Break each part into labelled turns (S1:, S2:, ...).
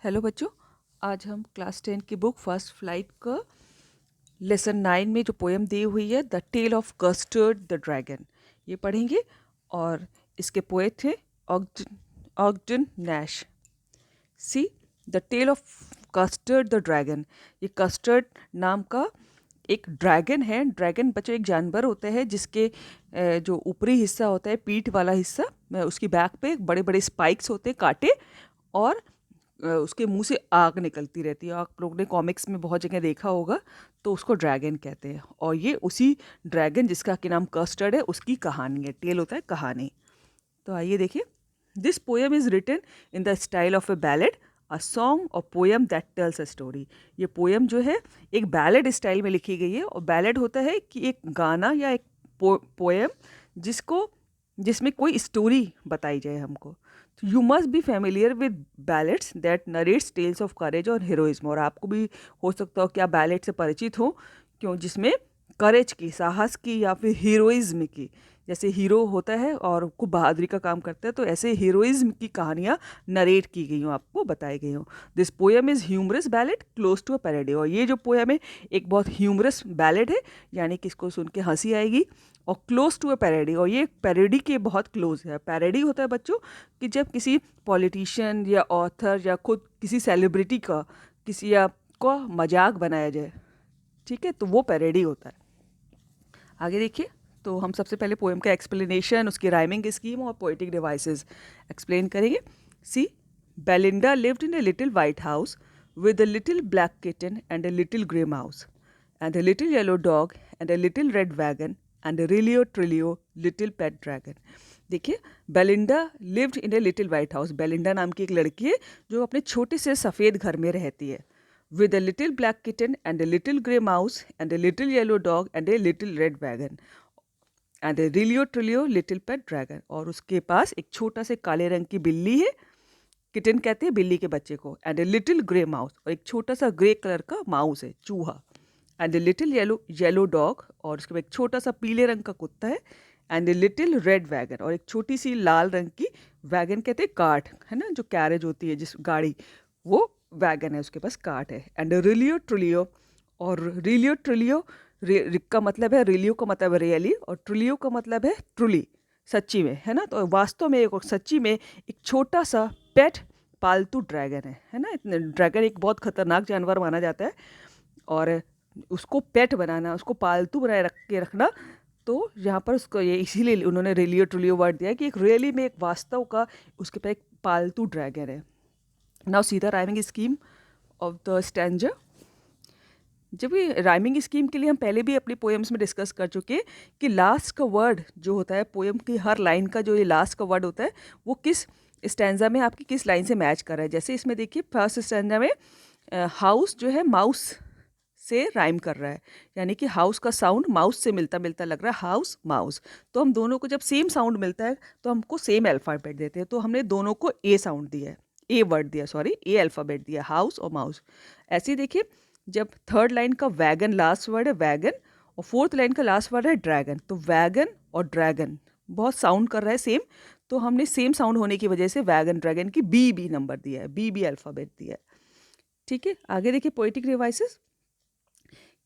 S1: Hello बच्चों, आज हम क्लास 10 की बुक फर्स्ट फ्लाइट का लेसन 9 में जो पोएम दी हुई है the tale of Custard the dragon, ये पढ़ेंगे। और इसके पोएट थे Ogden Nash. See the tale of Custard the dragon. ये कस्टर्ड नाम का एक ड्रैगन है। ड्रैगन बच्चों एक जानवर होता है जिसके जो ऊपरी हिस्सा होता है, पीठ वाला हिस्सा, उसकी बैक पे बड़े बड़े स्पाइक्स होते हैं, कांटे, और उसके मुंह से आग निकलती रहती है। आप लोग ने कॉमिक्स में बहुत जगह देखा होगा, तो उसको ड्रैगन कहते हैं। और ये उसी ड्रैगन जिसका कि नाम कस्टर्ड है, उसकी कहानी है। टेल होता है कहानी। तो आइए देखिए। This poem is written in the style of a ballad, a song और poem that tells a story. ये पोएम जो है एक बैलेड स्टाइल में लिखी गई है। और बैलेड होता है कि एक गाना या एक पोएम जिसमें कोई स्टोरी बताई जाए हमको। तो you must be familiar with ballads that narrates tales of courage और हीरोइज्म। और आपको भी हो सकता हो कि आप बैलेट से परिचित हो, क्यों, जिसमें करेज की, साहस की, या फिर हीरोइज्म की, जैसे हीरो होता है और खूब बहादुरी का काम करता है, तो ऐसे हीरोइज्म की कहानियाँ नरेट की गई हों, आपको बताई गई हों। This poem is humorous ballad close to a parody. और ये जो पोएम है एक बहुत ह्यूमरस बैलेड है, यानी कि इसको सुन के हंसी आएगी, और क्लोज टू अ पैरोडी। और ये पैरोडी के बहुत क्लोज है। पैरोडी होता है बच्चों कि जब किसी पॉलिटिशियन या ऑथर या खुद किसी सेलिब्रिटी का किसी या को मजाक बनाया जाए, ठीक है, तो वो पैरोडी होता है। आगे देखिए। तो हम सबसे पहले पोएम का एक्सप्लेनेशन, उसकी राइमिंग स्कीम और पोएटिक डिवाइसेस एक्सप्लेन करेंगे। See Belinda lived in a little white house with a little black kitten and a little grey mouse and a little yellow dog and a little red wagon and a Rilio Trilio little pet dragon। देखिए, Belinda lived in a little white house. Belinda नाम की एक लड़की है जो अपने छोटे से सफ़ेद घर में रहती है। with a little black kitten and a little grey mouse and a little yellow dog and a little red wagon and a Rilio Trilio little pet dragon। और उसके पास एक छोटा से काले रंग की बिल्ली है, किटन कहते हैं बिल्ली के बच्चे को, and a little grey mouse, और एक छोटा सा ग्रे कलर का माउस है, चूहा, and a little yellow dog, और उसके बाद एक छोटा सा पीले रंग का कुत्ता है, and a little red wagon, और एक छोटी सी लाल रंग की वैगन कहते हैं कार्ट, है ना, जो कैरेज होती है जिस गाड़ी, वो वैगन है, उसके पास कार्ट है, एंड रिलियो ट्रिलियो। और रिलियो ट्रिलियो, का मतलब है, रिलियो का मतलब है रियली, और ट्रिलियो का मतलब है ट्रुली, सच्ची में, है ना। तो वास्तव में एक सच्ची में एक छोटा सा पेट पालतू ड्रैगन है ना। इतने ड्रैगन एक बहुत खतरनाक जानवर माना जाता है, और उसको पेट बनाना, उसको पालतू बनाए रखना, तो यहाँ पर उसको ये इसीलिए उन्होंने रेलियो ट्रुलियो वर्ड दिया है कि एक रियली में, एक वास्तव का उसके पास एक पालतू ड्रैगन है। Now see the rhyming scheme of the stanza. जब ये राइमिंग स्कीम के लिए हम पहले भी अपनी पोएम्स में डिस्कस कर चुके हैं कि लास्ट का वर्ड जो होता है पोएम की, हर लाइन का जो ये लास्ट का वर्ड होता है, वो किस स्टैंजा में आपकी किस लाइन से मैच कर रहा है। जैसे इसमें देखिए, फर्स्ट स्टैंजा में हाउस जो है माउस से राइम कर रहा है, यानी कि हाउस का साउंड माउस से मिलता मिलता लग रहा है, हाउस माउस। तो हम दोनों को जब सेम साउंड मिलता है तो हमको सेम अल्फ़ाबेट देते हैं, तो हमने दोनों को ए साउंड दिया है, ए वर्ड दिया, सॉरी, ए अल्फ़ाबेट दिया, हाउस और माउस। ऐसे ही देखिए, जब थर्ड लाइन का वैगन लास्ट वर्ड है वैगन, और फोर्थ लाइन का लास्ट वर्ड है ड्रैगन, तो वैगन और ड्रैगन बहुत साउंड कर रहा है सेम, तो हमने सेम साउंड होने की वजह से वैगन ड्रैगन की बी नंबर दिया है, बी अल्फ़ाबेट दिया है। ठीक है, आगे देखिए पोएटिक डिवाइसेस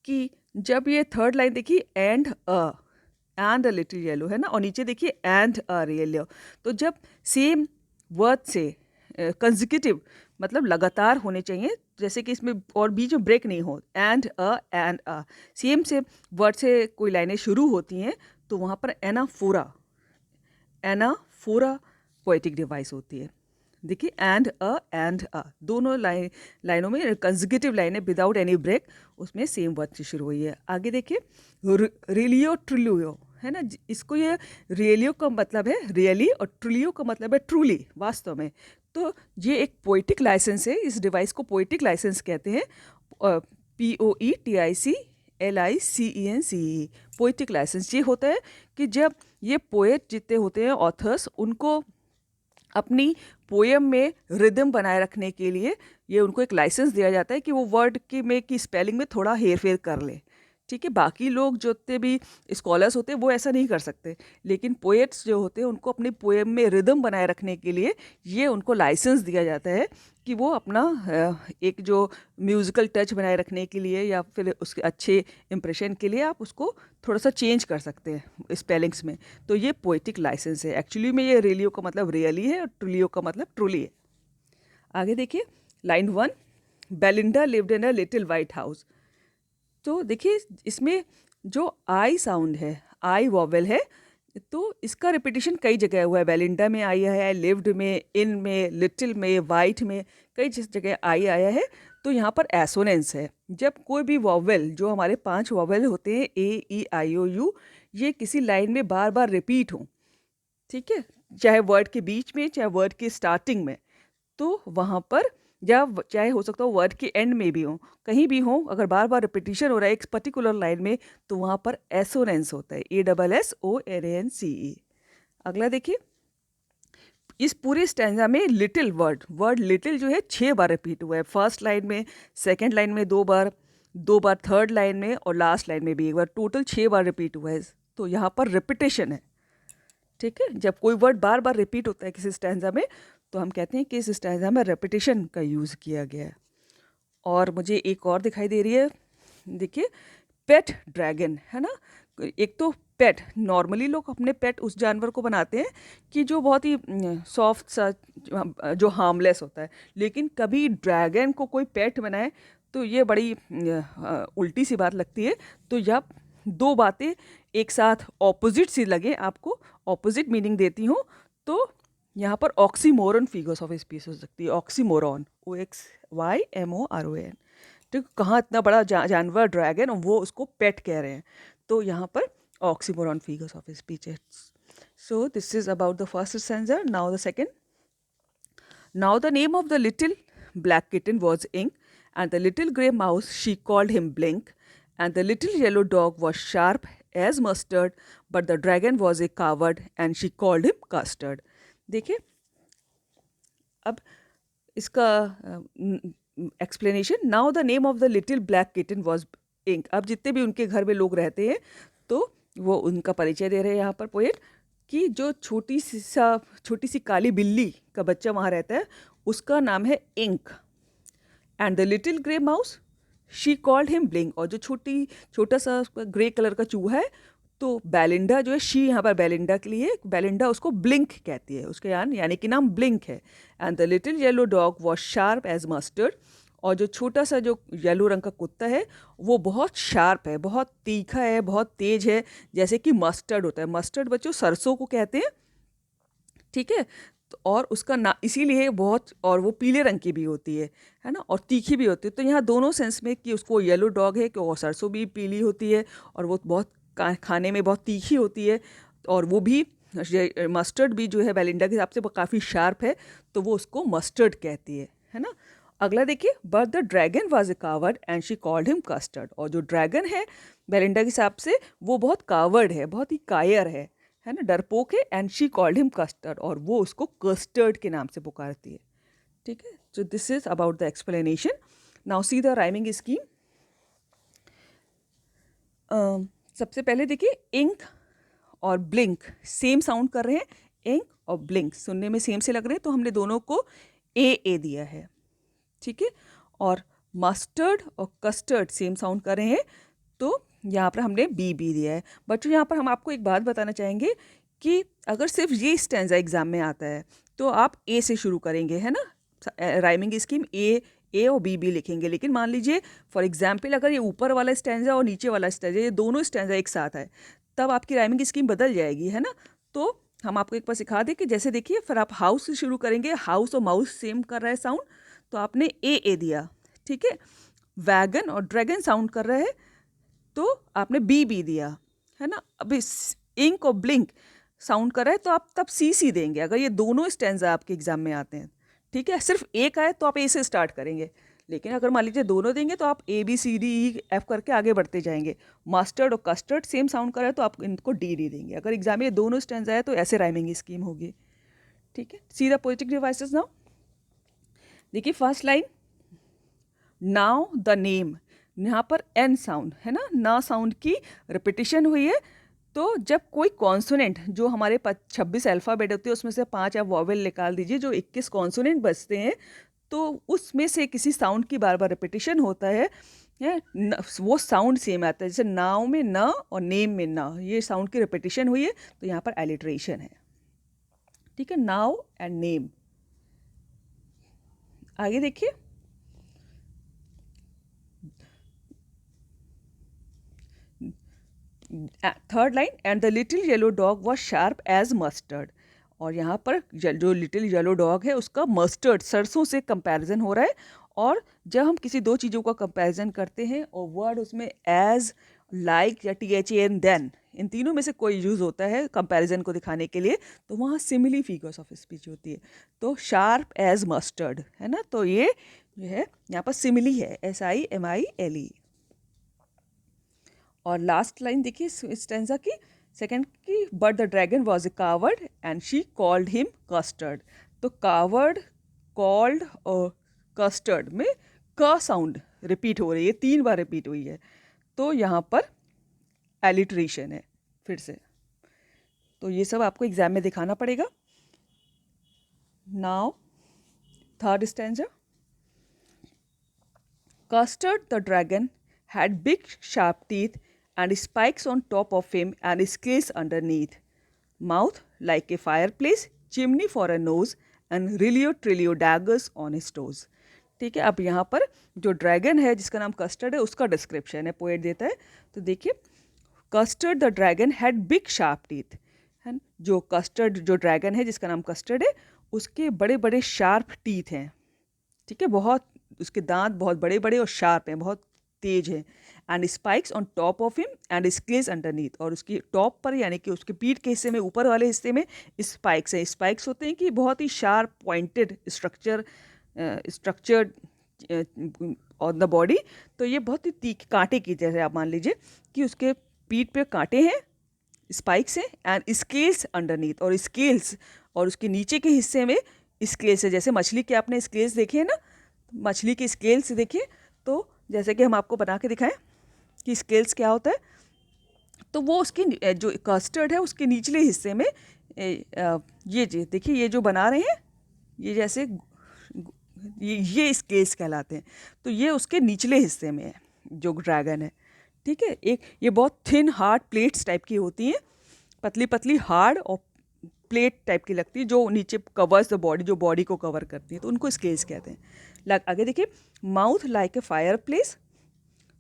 S1: कि जब ये थर्ड लाइन देखिए, एंड अ लिटिल येलो, है ना, और नीचे देखिए एंड अ येलो, तो जब सेम वर्ड से कंजिक्यूटिव मतलब लगातार होने चाहिए, जैसे कि इसमें और बीच में ब्रेक नहीं हो, एंड अ सेम से वर्ड से कोई लाइनें शुरू होती हैं, तो वहाँ पर एनाफोरा पोएटिक डिवाइस होती है। देखिए, एंड अ दोनों लाइनों में कंजिक्यूटिव लाइनें विदाउट एनी ब्रेक, उसमें सेम वर्ड से शुरू हुई है। आगे देखिए, रिलियो ट्रिलियो, है ना, इसको ये रियलियो का मतलब है रियली, और ट्रिलियो का मतलब है ट्रूली, वास्तव में। तो ये एक पोइटिक लाइसेंस है, इस डिवाइस को पोइटिक लाइसेंस कहते हैं, POETICLICENCE, पोइटिक लाइसेंस। ये होता है कि जब ये पोएट जितने होते हैं, ऑथर्स, उनको अपनी पोएम में रिदम बनाए रखने के लिए ये उनको एक लाइसेंस दिया जाता है कि वो वर्ड की स्पेलिंग में थोड़ा हेर फेर कर ले, ठीक है, बाकी लोग जितने भी स्कॉलर्स होते हैं वो ऐसा नहीं कर सकते, लेकिन पोएट्स जो होते हैं उनको अपनी पोएम में रिदम बनाए रखने के लिए ये उनको लाइसेंस दिया जाता है कि वो अपना एक जो म्यूज़िकल टच बनाए रखने के लिए या फिर उसके अच्छे इम्प्रेशन के लिए आप उसको थोड़ा सा चेंज कर सकते हैं स्पेलिंग्स में। तो ये पोएटिक लाइसेंस है। एक्चुअली में ये रेलियो का मतलब रियली है और ट्रुलियो का मतलब ट्रूली है। आगे देखिए line 1, Belinda lived in a little white house. तो देखिए इसमें जो आई साउंड है, आई वॉवेल है, तो इसका रिपीटिशन कई जगह हुआ है। बेलिंडा में आई है, लिव्ड में, इन में, लिटिल में, वाइट में, कई जगह आई आया है। तो यहाँ पर एसोनेंस है। जब कोई भी वॉवेल, जो हमारे 5 वॉवेल होते हैं ए ई आई ओ यू, ये किसी लाइन में बार बार रिपीट हों, ठीक है, चाहे वर्ड के बीच में चाहे वर्ड के स्टार्टिंग में, तो वहाँ पर या चाहे हो सकता हो वर्ड के एंड में भी हो, कहीं भी हो, अगर बार बार रिपीटिशन हो रहा है एक पर्टिकुलर लाइन में, तो वहाँ पर एसोनेंस होता है, ASSONANCE। अगला देखिए, इस पूरे स्टैंजा में लिटिल वर्ड लिटिल जो है 6 बार रिपीट हुआ है। फर्स्ट लाइन में, सेकेंड लाइन में 2 बार, 2 बार थर्ड लाइन में और लास्ट लाइन में भी 1 बार, टोटल 6 बार रिपीट हुआ है। तो यहाँ पर रिपीटेशन है, ठीक है। जब कोई वर्ड बार बार रिपीट होता है किसी स्टैंजा में, तो हम कहते हैं कि इस स्टैंजा में रेपिटेशन का यूज़ किया गया है। और मुझे एक और दिखाई दे रही है, देखिए, पेट ड्रैगन, है ना। एक तो पेट, नॉर्मली लोग अपने पेट उस जानवर को बनाते हैं कि जो बहुत ही सॉफ्ट सा, जो हार्मलेस होता है, लेकिन कभी ड्रैगन को कोई पेट बनाए तो ये बड़ी उल्टी सी बात लगती है। तो जब दो बातें एक साथ ऑपोजिट सी लगे, आपको ऑपोजिट मीनिंग देती हूँ, तो यहाँ पर ऑक्सीमोरन फिगर्स ऑफ स्पीच हो सकती है। ऑक्सीमोरन, OXYMORON, तो कहाँ इतना बड़ा जानवर ड्रैगन और वो उसको पेट कह रहे हैं, तो यहाँ पर ऑक्सीमोरन फिगर्स ऑफ स्पीच है। So this is about the first stanza. Now the second. Now the name of the little black kitten was Ink, and the little grey mouse she called him Blink, and the little yellow dog was sharp as mustard, but the dragon was a coward and she called him Custard. देखिए अब इसका explanation. Now the name of the little black kitten was Ink. अब जितने भी उनके घर में लोग रहते हैं तो वो उनका परिचय दे रहे हैं यहाँ पर पोएट, कि जो छोटी सी काली बिल्ली का बच्चा वहाँ रहता है उसका नाम है Ink, and the little grey mouse she called him Blink. और जो छोटा सा ग्रे कलर का चूहा है, तो बेलिंडा जो है, शी यहाँ पर बेलिंडा के लिए, बेलिंडा उसको ब्लिंक कहती है, उसके यानी कि नाम ब्लिंक है। And the little yellow dog was sharp as Mustard. और जो छोटा सा जो येलो रंग का कुत्ता है वो बहुत शार्प है, बहुत तीखा है, बहुत तेज है, जैसे कि मस्टर्ड होता है। मस्टर्ड बच्चों सरसों को कहते हैं, ठीक है। तो और उसका ना इसीलिए बहुत, और वो पीले रंग की भी होती है ना, और तीखी भी होती है। तो यहाँ दोनों सेंस में कि उसको येलो डॉग है कि और सरसों भी पीली होती है और वो बहुत खाने में बहुत तीखी होती है, और वो भी मस्टर्ड भी जो है बेलिंडा के हिसाब से वो काफ़ी शार्प है, तो वो उसको मस्टर्ड कहती है ना। अगला देखिए, but the dragon was a coward and she called him custard. और जो ड्रैगन है बेलिंडा के हिसाब से वो बहुत कावर्ड है, बहुत ही कायर है ना, डरपोक है, and she called him custard, और वो उसको कस्टर्ड के नाम से पुकारती है, ठीक है। So this is about the explanation. Now see the rhyming scheme. सबसे पहले देखिए, इंक और ब्लिंक सेम साउंड कर रहे हैं। इंक और ब्लिंक सुनने में सेम से लग रहे हैं, तो हमने दोनों को ए दिया है, ठीक है। और मस्टर्ड और कस्टर्ड सेम साउंड कर रहे हैं, तो यहाँ पर हमने बी दिया है। बच्चों यहाँ पर हम आपको एक बात बताना चाहेंगे कि अगर सिर्फ ये स्टैंजा एग्जाम में आता है तो आप ए से शुरू करेंगे, है ना, राइमिंग स्कीम ए और बी लिखेंगे। लेकिन मान लीजिए फॉर एग्जाम्पल अगर ये ऊपर वाला स्टैंजा और नीचे वाला स्टैंजा, ये दोनों स्टैंजा एक साथ है, तब आपकी राइमिंग स्कीम बदल जाएगी, है ना। तो हम आपको एक बार सिखा दें कि जैसे देखिए, फिर आप हाउस से शुरू करेंगे, हाउस और माउस सेम कर रहा है साउंड, तो आपने ए दिया, ठीक है। वैगन और ड्रैगन साउंड कर रहे हैं, तो आपने बी दिया, है ना। अभी इंक और ब्लिंक साउंड कर रहा है, तो आप तब सी देंगे अगर ये दोनों स्टैंजा आपके एग्जाम में आते हैं, ठीक है। सिर्फ एक आए तो आप ए से स्टार्ट करेंगे, लेकिन अगर मान लीजिए दोनों देंगे तो आप ABCDEF करके आगे बढ़ते जाएंगे। मस्टर्ड और कस्टर्ड सेम साउंड कर रहा है, तो आप इनको डी देंगे। अगर एग्जाम में ये दोनों स्टैंजा है तो ऐसे राइमिंग स्कीम होगी, ठीक है। See the poetic devices now. देखिए first line, now the name, यहाँ पर एन साउंड है ना साउंड की रिपीटिशन हुई है। तो जब कोई कॉन्सोनेंट, जो हमारे 26 अल्फ़ाबेट होते हैं उसमें से 5 आप वॉवेल निकाल दीजिए, जो 21 कॉन्सोनेंट बचते हैं, तो उसमें से किसी साउंड की बार बार रिपीटिशन होता है वो साउंड सेम आता है। जैसे नाव में न और नेम में न, ये साउंड की रिपीटिशन हुई है तो यहाँ पर एलिट्रेशन है। ठीक है, नाव एंड नेम। आगे देखिए, third line, and the little yellow dog was sharp as Mustard. और यहाँ पर जो लिटिल येलो डॉग है उसका मस्टर्ड, सरसों से कंपैरिजन हो रहा है। और जब हम किसी दो चीज़ों का कंपैरिजन करते हैं और वर्ड उसमें एज, लाइक या THAN, देन, इन तीनों में से कोई यूज़ होता है कंपैरिजन को दिखाने के लिए, तो वहाँ सिमिली फिगर्स ऑफ स्पीच होती है। तो शार्प एज मस्टर्ड है ना, तो ये जो है यहाँ पर सिमिली है, SIMILE। और लास्ट लाइन देखिए स्टेंजा की सेकंड की, but the dragon was a coward and she called him custard. तो कावर्ड, कॉल्ड और कस्टर्ड में क साउंड रिपीट हो रही है, 3 बार रिपीट हुई है, तो यहाँ पर एलिट्रेशन है फिर से। तो ये सब आपको एग्जाम में दिखाना पड़ेगा। Now third stanza, custard the dragon had big sharp teeth and spikes on top of him and scales underneath. Mouth like a fireplace, chimney for a nose and rilio trilio daggers on his toes. ठीक है, अब यहाँ पर जो dragon है जिसका नाम custard है उसका डिस्क्रिप्शन है, पोएट देता है। तो देखिए, custard the dragon had big sharp teeth, है ना, जो कस्टर्ड, जो ड्रैगन है जिसका नाम कस्टर्ड है उसके बड़े बड़े शार्प टीथ हैं। ठीक है, बहुत, उसके दांत बहुत बड़े बड़े और शार्प हैं, बहुत तेज है। And spikes on top of him and scales underneath, और उसकी टॉप पर यानी कि उसके पीठ के हिस्से में, ऊपर वाले हिस्से में स्पाइक्स हैं। स्पाइक्स होते हैं कि बहुत ही sharp pointed structured on the body. तो ये बहुत ही तीखे कांटे की, जैसे आप मान लीजिए कि उसके पीठ पे कांटे हैं, स्पाइक्स हैं, एंड स्केल्स अंडरनीथ, और स्केल्स, और उसके नीचे के हिस्से में स्केल्स है। जैसे मछली के आपने स्केल्स देखे हैं ना, मछली के स्केल्स देखिए, तो जैसे कि हम आपको बना के दिखाएं कि स्केल्स क्या होता है, तो वो उसकी जो कस्टर्ड है उसके निचले हिस्से में ये जी देखिए, ये जो बना रहे हैं ये जैसे ये स्केल्स कहलाते हैं। तो ये उसके निचले हिस्से में है जो ड्रैगन है। ठीक है, एक ये बहुत थिन हार्ड प्लेट्स टाइप की होती हैं, पतली पतली हार्ड और प्लेट टाइप की लगती है, जो नीचे कवर्स द बॉडी, जो बॉडी को कवर करती है, तो उनको स्केल्स कहते हैं। आगे देखिए, mouth like a fireplace,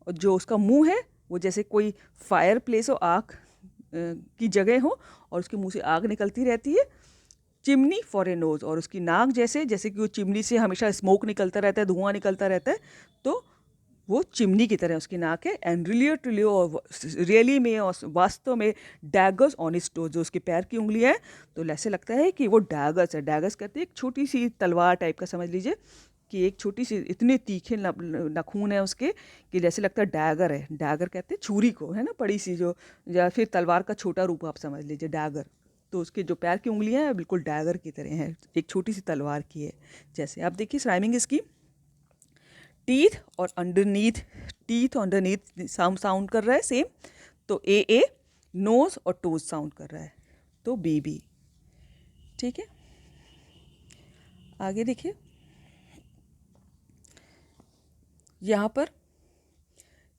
S1: और जो उसका मुंह है वो जैसे कोई फायर प्लेस हो, आग की जगह हो और उसके मुंह से आग निकलती रहती है। चिमनी फॉर ए नोज, और उसकी नाक जैसे, जैसे कि वो चिमनी से हमेशा स्मोक निकलता रहता है, धुआं निकलता रहता है, तो वो चिमनी की तरह उसकी नाक है। एंड रिलियो ट्रिलियो, और रियली में और वास्तव में डैगर्स ऑन हिज टोज, जो उसके पैर की उंगलियां हैं, तो ऐसे लगता है कि वो डैगर्स है। डैगर्स कहते हैं एक छोटी सी तलवार टाइप का, समझ लीजिए कि एक छोटी सी, इतने तीखे नाखून है उसके कि जैसे लगता है डैगर है। डैगर कहते हैं छुरी को, है ना, बड़ी सी, जो या फिर तलवार का छोटा रूप आप समझ लीजिए डैगर। तो उसके जो पैर की उंगलियां हैं बिल्कुल डैगर की तरह हैं, एक छोटी सी तलवार की है जैसे। आप देखिए राइमिंग इसकी, टीथ और अंडरनीथ, टीथ और अंडरनीथ साउंड कर रहा है सेम, तो ए, नोज और टोज साउंड कर रहा है, तो बी। ठीक है, आगे देखिए, यहाँ पर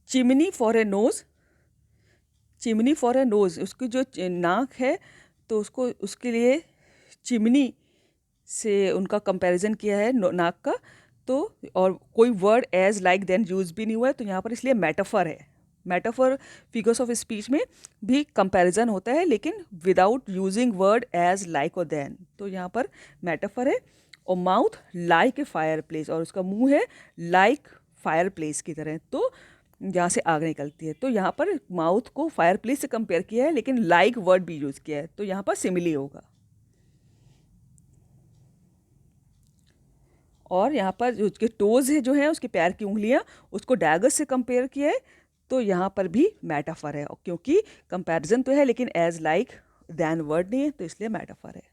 S1: chimney for a nose, chimney for a nose, उसकी जो नाक है तो उसको, उसके लिए चिमनी से उनका कंपैरिजन किया है नाक का। तो और कोई word as, like, than use भी नहीं हुआ है, तो यहाँ पर इसलिए मेटाफर है। मेटाफर फिगर्स ऑफ स्पीच में भी कंपैरिजन होता है, लेकिन without using word as, like और देन, तो यहाँ पर मेटाफर है। और mouth like a fireplace, और उसका मुंह है लाइक फायर प्लेस की तरह, तो जहाँ से आग निकलती है। तो यहाँ पर माउथ को फायर प्लेस से कंपेयर किया है, लेकिन लाइक वर्ड भी यूज़ किया है, तो यहाँ पर सिमिली होगा। और यहाँ पर जो उसके टोज है, जो है उसके पैर की उंगलियाँ, उसको डैगर्स से कंपेयर किया है, तो यहाँ पर भी मेटाफर है, क्योंकि कंपैरिजन तो है लेकिन एज, लाइक, देन वर्ड नहीं है, तो इसलिए मेटाफर है।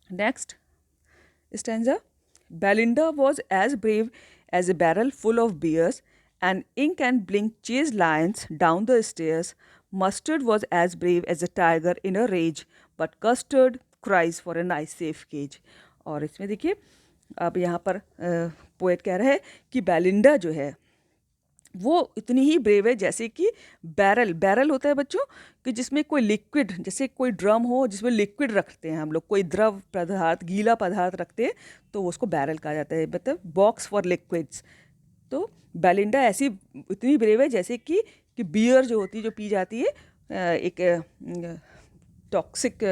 S1: Next stanza, Belinda was as brave as a barrel full of beers, and Ink and Blink chased lions down the stairs. Mustard was as brave as a tiger in a rage, but Custard cries for a nice safe cage. और इसमें देखिए अब यहाँ पर poet कह रहा है कि बेलिंडा जो है वो इतनी ही ब्रेव है जैसे कि बैरल होता है बच्चों कि जिसमें कोई लिक्विड, जैसे कोई ड्रम हो जिसमें लिक्विड रखते हैं हम लोग, कोई द्रव पदार्थ, गीला पदार्थ रखते हैं तो उसको बैरल कहा जाता है, मतलब बॉक्स फॉर लिक्विड्स। तो बेलिंडा ऐसी इतनी ब्रेव है जैसे कि बियर जो होती है, जो पी जाती है, एक टॉक्सिक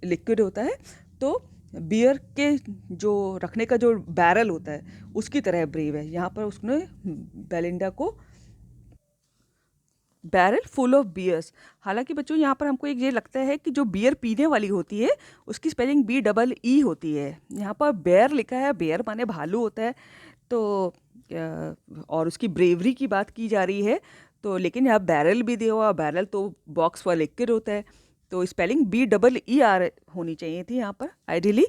S1: लिक्विड होता है, तो बियर के जो रखने का जो बैरल होता है उसकी तरह ब्रेव है। यहाँ पर उसने बेलिंडा को बैरल फुल ऑफ बियर्स, हालांकि बच्चों यहाँ पर हमको एक ये लगता है कि जो बियर पीने वाली होती है उसकी स्पेलिंग BEE होती है। यहाँ पर बेयर लिखा है, बेयर माने भालू होता है, तो और उसकी ब्रेवरी की बात की जा रही है, तो लेकिन यहाँ बैरल भी दिया हुआ, बैरल तो बॉक्स फॉर लिक्विड होता है, तो स्पेलिंग BEER होनी चाहिए थी यहाँ पर आइडियली।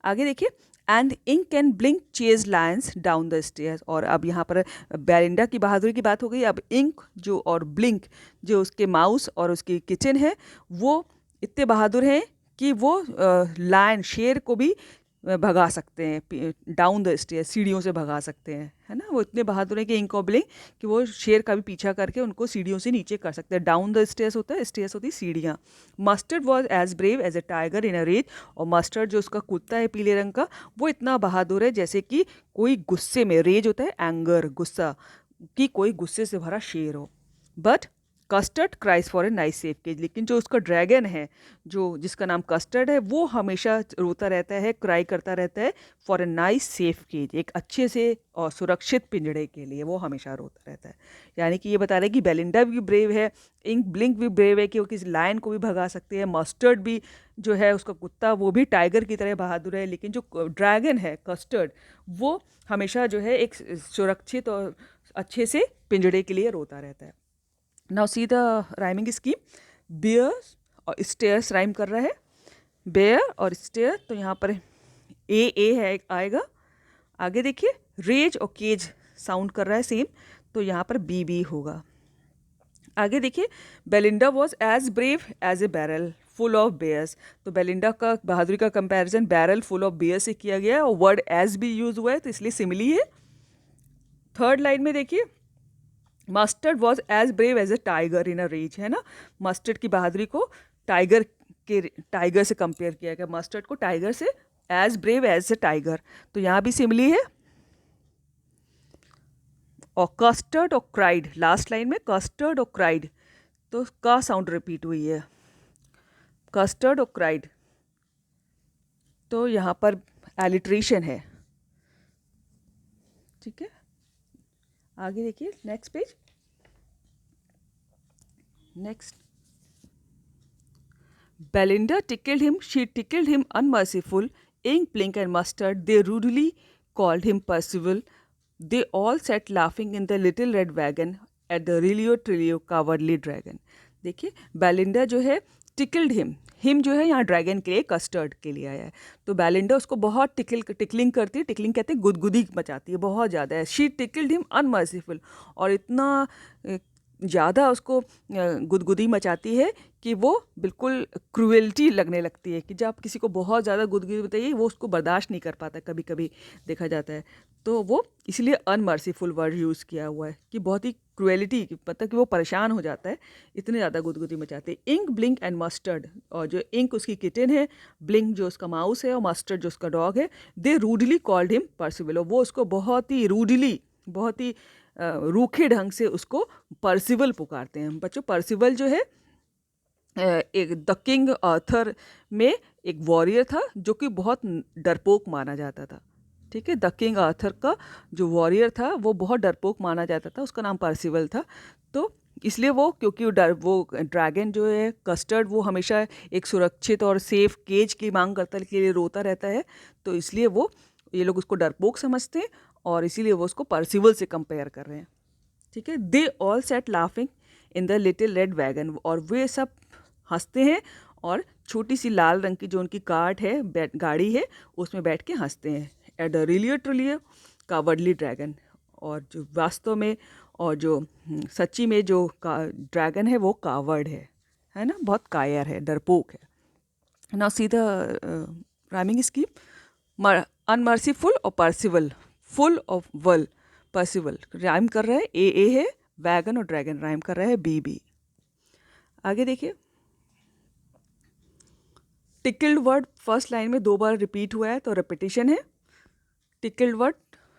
S1: आगे देखिए, and Ink and Blink chase lions down the stairs, और अब यहाँ पर बेलिंडा की बहादुरी की बात हो गई। अब इंक जो और ब्लिंक जो उसके माउस और उसकी किचन है वो इतने बहादुर हैं कि वो लायन शेर को भी भगा सकते हैं, डाउन द स्टेयर सीढ़ियों से भगा सकते हैं, है ना। वो इतने बहादुर हैं कि इंक और ब्लिंक कि वो शेर का भी पीछा करके उनको सीढ़ियों से नीचे कर सकते हैं। डाउन द स्टेयर्स होता है, स्टेयर्स होती है सीढ़ियाँ। Mustard was as brave as a tiger in a rage, और मस्टर्ड जो उसका कुत्ता है पीले रंग का, वो इतना बहादुर है जैसे कि कोई गुस्से में, रेज होता है एंगर, गुस्सा, कि कोई गुस्से से भरा शेर हो। But Custard cries for a nice safe cage, लेकिन जो उसका ड्रैगन है, जो जिसका नाम कस्टर्ड है, वो हमेशा रोता रहता है, क्राई करता रहता है for a nice safe cage, एक अच्छे से और सुरक्षित पिंजड़े के लिए वो हमेशा रोता रहता है। यानी कि ये बता रहे हैं कि बेलिंडा भी ब्रेव है, इंक ब्लिंक भी ब्रेव है कि वो किसी लायन को भी भगा सकते हैं, मस्टर्ड भी जो है उसका कुत्ता वो भी टाइगर की तरह बहादुर है, लेकिन जो ड्रैगन है कस्टर्ड वो हमेशा जो है एक सुरक्षित और अच्छे से पिंजड़े के लिए रोता रहता है। Now see the rhyming scheme, bear और स्टेयर्स राइम कर रहा है, बेयर और स्टेयर, तो यहाँ पर ए है आएगा। आगे देखिए, रेज और केज साउंड कर रहा है सेम, तो यहाँ पर बी होगा। आगे देखिए, Belinda was as brave as a barrel full of bears, तो बेलिंडा का बहादुरी का comparison barrel full of bear से किया गया है, और वर्ड एज भी यूज हुआ है तो इसलिए सिमिली है। थर्ड लाइन में देखिए, Mustard was as brave as a tiger in a rage, है ना। मस्टर्ड की बहादुरी को टाइगर से कंपेयर किया गया, मस्टर्ड को टाइगर से, as brave as a tiger, तो यहाँ भी सिमिली है। और कस्टर्ड और क्राइड, लास्ट लाइन में कस्टर्ड और क्राइड, तो का साउंड रिपीट हुई है, कस्टर्ड और क्राइड, तो यहाँ पर एलिट्रेशन है, ठीक है। आगे देखिए next page, next, Belinda she tickled him unmerciful, Ink, Blink and Mustard, they rudely called him Percival. They all sat laughing in the little red wagon at the Rilio Trilio cowardly dragon. देखिए, Belinda जो है tickled him जो है यहाँ dragon के लिए, custard के लिए आया है, तो बेलिंडा उसको बहुत टिकलिंग करती है, टिकलिंग कहते हैं गुदगुदी मचाती है बहुत ज़्यादा है। शी टिकल्ड हिम अनमर्सीफुल, और इतना ज़्यादा उसको गुदगुदी मचाती है कि वो बिल्कुल क्रूएल्टी लगने लगती है, कि जब किसी को बहुत ज़्यादा गुदगुदी बताइए वो उसको बर्दाश्त नहीं कर पाता, कभी कभी देखा जाता है, तो वो इसलिए अनमर्सीफुल वर्ड यूज़ किया हुआ है कि बहुत ही क्रूएलिटी, मतलब कि वो परेशान हो जाता है, इतने ज़्यादा गुदगुदी मचाते हैं। इंक, ब्लिंक एंड मस्टर्ड, और जो इंक उसकी किटन है, ब्लिंक जो उसका माउस है, और मस्टर्ड जो उसका डॉग है, दे रूडली कॉल्ड हिम परसिवल, वो उसको बहुत ही रूडली, बहुत ही रूखे ढंग से उसको परसिवल पुकारते हैं। बच्चों, परसिवल जो है एक द किंग आर्थर में एक वॉरियर था जो कि बहुत डरपोक माना जाता था, ठीक है। द किंग आर्थर का जो वॉरियर था वो बहुत डरपोक माना जाता था, उसका नाम परसिवल था, तो इसलिए वो, क्योंकि वो ड्रैगन जो है कस्टर्ड, वो हमेशा एक सुरक्षित और सेफ केज की मांग करता के लिए रोता रहता है, तो इसलिए वो, ये लोग उसको डरपोक समझते हैं और इसीलिए वो उसको परसिवल से कंपेयर कर रहे हैं, ठीक है। They all set laughing in the little red wagon, और वे सब हंसते हैं और छोटी सी लाल रंग की जो उनकी कार्ट है, गाड़ी है, उसमें बैठ के हंसते हैं। At the realio trulio cowardly dragon. और जो वास्तव में और जो सच्ची में जो ड्रैगन है वो कावर्ड है ना, बहुत कायर है, डरपोक है। Now see the rhyming scheme. Unmerciful और पर्सिवल, फुल ऑफ वल, पर्सिवल राइम कर रहा है, ए है, वैगन और ड्रैगन राइम कर रहा है, बी। आगे देखिए, टिकल्ड वर्ड फर्स्ट लाइन में 2 बार रिपीट हुआ है तो रिपीटिशन है। टिकल्ड वर्ड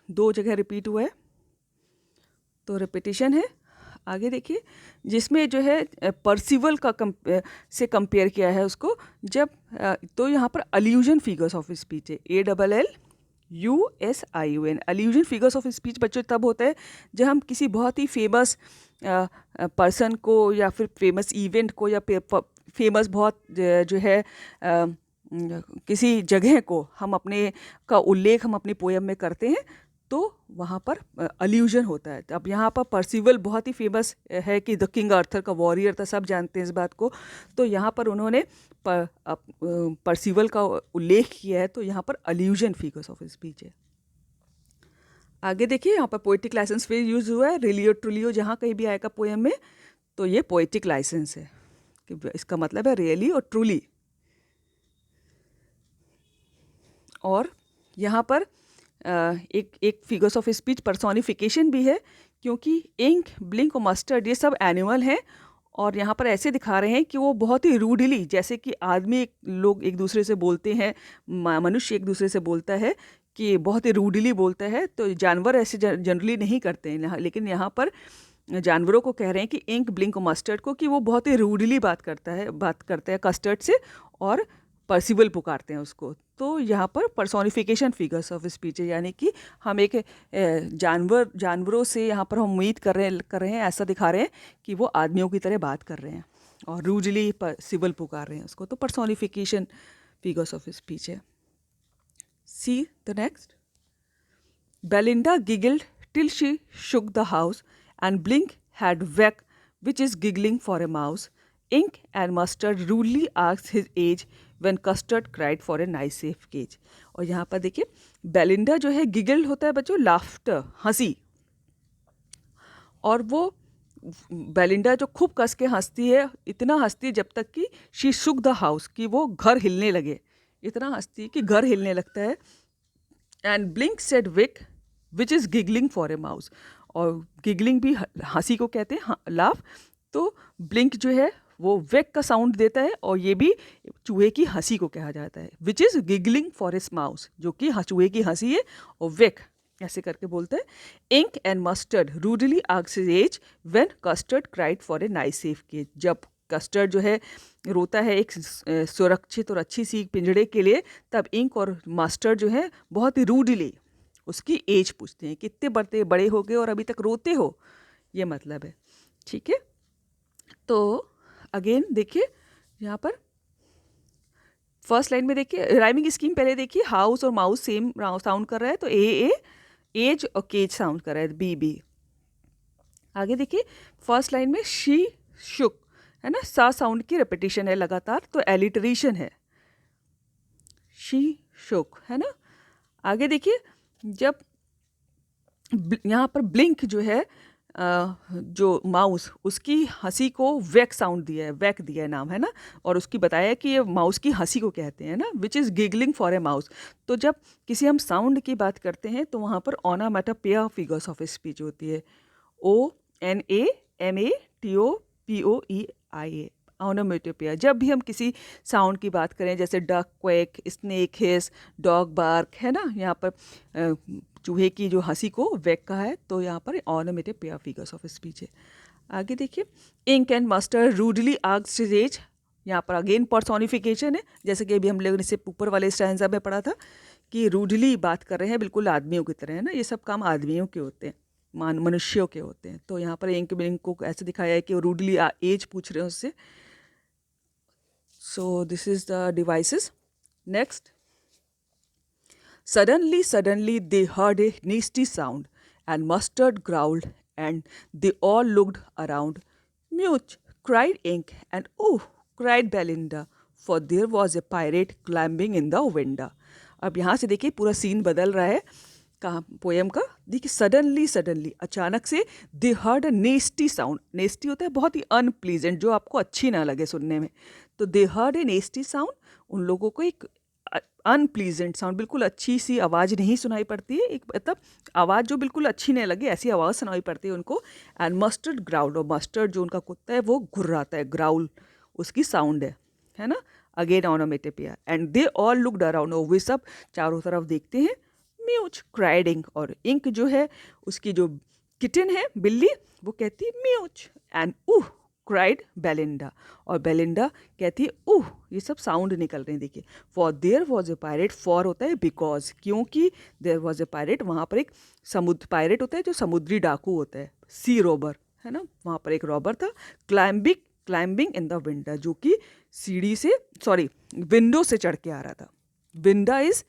S1: 2 जगह रिपीट हुआ है तो रिपीटिशन है। आगे देखिए, जिसमें जो है पर्सिवल का से कंपेयर किया है उसको, जब तो यहाँ पर अल्यूजन फिगर्स ऑफ स्पीच है, ALLUSION। Allusion figures of speech बच्चों तब होता है जब हम किसी बहुत ही फेमस पर्सन को या फिर फेमस इवेंट को या फेमस बहुत जो है किसी जगह को हम अपने का उल्लेख हम अपनी पोएम में करते हैं तो वहाँ पर अल्यूजन होता है। अब यहाँ पर पर्सिवल बहुत ही फेमस है कि द किंग आर्थर का वॉरियर था, सब जानते हैं इस बात को। तो यहाँ पर उन्होंने पर्सिवल का उल्लेख किया है तो यहाँ पर अल्यूजन फिगर्स ऑफ स्पीच है। आगे देखिए, यहाँ पर पोएटिक लाइसेंस फ्रेज यूज हुआ है, रिलियो ट्रुलियो जहाँ कहीं भी आएगा पोएम में तो ये पोएटिक लाइसेंस है, कि इसका मतलब है रियली और ट्रूली। और यहाँ पर एक फिगर्स ऑफ स्पीच पर्सोनिफिकेशन भी है, क्योंकि इंक, ब्लिंक और मस्टर्ड ये सब एनिमल हैं और यहाँ पर ऐसे दिखा रहे हैं कि वो बहुत ही रूडली, जैसे कि आदमी लोग एक दूसरे से बोलते हैं, मनुष्य एक दूसरे से बोलता है कि बहुत ही रूडली बोलता है, तो जानवर ऐसे जनरली नहीं करते हैं। लेकिन यहाँ पर जानवरों को कह रहे हैं कि इंक, ब्लिंक और मस्टर्ड को, कि वो बहुत ही रूडली बात करते हैं कस्टर्ड से और पर्सिवल पुकारते हैं उसको। तो यहाँ पर पर्सोनिफिकेशन फिगर्स ऑफ स्पीच है, यानी कि हम एक जानवरों से यहाँ पर हम उम्मीद कर रहे हैं, ऐसा दिखा रहे हैं कि वो आदमियों की तरह बात कर रहे हैं और रूडली पर्सिवल पुकार रहे हैं उसको, तो पर्सोनिफिकेशन फिगर्स ऑफ स्पीच है। See the next. Belinda giggled till she shook the house, and Blink had Weck, which is giggling for a mouse. Ink and Mustard rudely asked his age when Custard cried for a nice safe cage. और यहाँ पर देखिए, Belinda जो है giggle होता है बच्चों, laughter, हंसी, और वो बेलिंडा जो खूब कस के हंसती है, इतना हंसती है जब तक कि शी शुक द हाउस, कि वो घर हिलने लगे, इतना हंसती है कि घर हिलने लगता है। And Blink said weeck which is giggling for a mouse, और गिगलिंग भी हंसी को कहते हैं, लाफ। तो ब्लिंक जो है वो वेक का साउंड देता है और ये भी चूहे की हंसी को कहा जाता है, विच is giggling for a mouse, जो कि चूहे की हंसी है, और वेक ऐसे करके बोलते हैं। Ink and Mustard rudely asked his age when Custard cried for a nice safe cage. जब कस्टर्ड जो है रोता है एक सुरक्षित और अच्छी सी पिंजड़े के लिए, तब इंक और मस्टर्ड जो है बहुत ही रूडली उसकी एज पूछते हैं, कितने बड़े हो गए और अभी तक रोते हो, ये मतलब है। ठीक है, तो अगेन देखिए, यहाँ पर फर्स्ट लाइन में देखिए, राइमिंग स्कीम पहले देखिए, हाउस और माउस सेम साउंड कर रहा है तो ए, एज और केज साउंड कर रहा है, बी। आगे देखिए, फर्स्ट लाइन में शी शुक है ना, सा साउंड की रिपीटिशन है लगातार, तो एलिटरेशन है, शी शुक है ना। आगे देखिए, जब यहाँ पर ब्लिंक जो है जो माउस, उसकी हंसी को वैक साउंड दिया है, वैक दिया है नाम है ना, और उसकी बताया कि ये माउस की हंसी को कहते हैं ना, विच is giggling for a mouse. तो जब किसी हम साउंड की बात करते हैं तो वहाँ पर ओनोमेटोपोइया फिगर्स ऑफ स्पीच होती है, ONAMATOPOEIA, ओनोमेटोपोइया। जब भी हम किसी साउंड की बात करें, जैसे डक क्वेक, स्नेक हिस, डॉग बार्क है ना, यहाँ पर चूहे की जो हंसी को वैक का है, तो यहाँ पर ओनोमेटोपोइया फिगर्स ऑफ स्पीच है। आगे देखिए, Ink and Mustard rudely asked his age, यहाँ पर अगेन पर्सोनिफिकेशन है, जैसे कि अभी हम लोगों ने इससे ऊपर वाले स्टैंजा में पढ़ा था कि रूडली बात कर रहे हैं, बिल्कुल आदमियों की तरह है ना, ये सब काम आदमियों के होते हैं, मनुष्यों के होते हैं। तो यहाँ पर इंक ब्लिंक को ऐसे दिखाया है कि वो रूडली एज पूछ रहे हैं उससे। So this is the devices. Next. Suddenly they heard a nasty sound, and Mustard growled, and they all looked around. Mute, cried Ink, and oh, cried Belinda, for there was a pirate climbing in the window. अब यहाँ से देखिए पूरा scene बदल रहा है कहाँ poem का, देखिए सडनली अचानक से दे हर्ड अ नेस्टी साउंड, नेस्टी होता है बहुत ही अनप्लीजेंट, जो आपको अच्छी ना लगे सुनने में, तो दे हर्ड ए नेस्टी साउंड, उन लोगों को एक अनप्लीजेंट साउंड, बिल्कुल अच्छी सी आवाज़ नहीं सुनाई पड़ती है, एक मतलब आवाज़ जो बिल्कुल अच्छी नहीं लगे ऐसी आवाज़ सुनाई पड़ती है उनको। एंड मस्टर्ड ग्राउल, और मस्टर्ड जो उनका कुत्ता है वो घुर्राता है, ग्राउल उसकी साउंड है ना। Again onomatopoeia, and they all looked around, और वे सब चारों तरफ देखते हैं। म्यूच क्राइड इंक, और इंक जो है उसकी जो किटन है बिल्ली, वो कहती है म्यूच, एंड क्राइड बेलिंडा, और बेलिंडा कहती है ये सब साउंड निकल रहे हैं देखिए। For their was a pirate, for होता है बिकॉज, क्योंकि देयर वॉज ए पायरेट, वहाँ पर एक समुद्र पायरेट होता है जो समुद्री डाकू होता है, सी रॉबर है ना, वहाँ पर एक रॉबर था, क्लाइंबिंग इन द विंडो, जो कि सीढ़ी से विंडो से चढ़ के आ रहा था। Winda is